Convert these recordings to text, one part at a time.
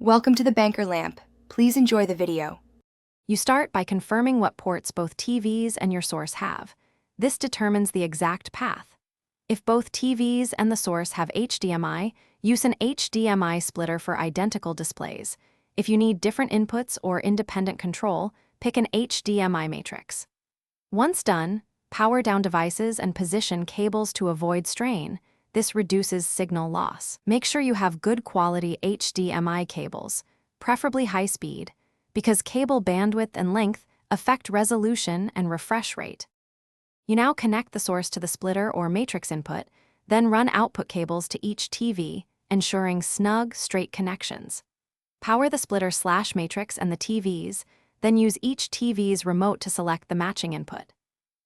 Welcome to the Banker Lamp. Please enjoy the video. You start by confirming what ports both TVs and your source have. This determines the exact path. If both TVs and the source have HDMI, use an HDMI splitter for identical displays. If you need different inputs or independent control, pick an HDMI matrix. Once done, power down devices and position cables to avoid strain. This reduces signal loss. Make sure you have good quality HDMI cables, preferably high speed, because cable bandwidth and length affect resolution and refresh rate. You now connect the source to the splitter or matrix input, then run output cables to each TV, ensuring snug, straight connections. Power the splitter/matrix and the TVs, then use each TV's remote to select the matching input.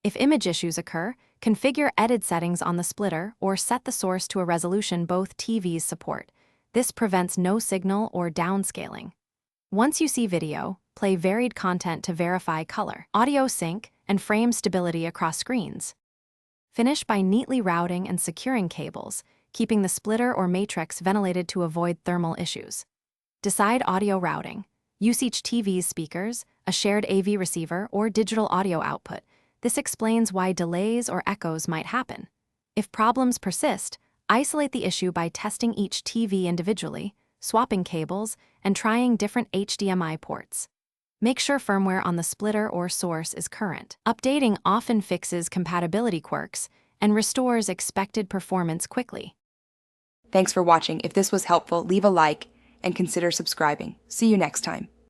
If image issues occur, configure edit settings on the splitter or set the source to a resolution both TVs support. This prevents no signal or downscaling. Once you see video, play varied content to verify color, audio sync, and frame stability across screens. Finish by neatly routing and securing cables, keeping the splitter or matrix ventilated to avoid thermal issues. Decide audio routing. Use each TV's speakers, a shared AV receiver, or digital audio output. This explains why delays or echoes might happen. If problems persist, isolate the issue by testing each TV individually, swapping cables, and trying different HDMI ports. Make sure firmware on the splitter or source is current. Updating often fixes compatibility quirks and restores expected performance quickly. Thanks for watching. If this was helpful, leave a like and consider subscribing. See you next time.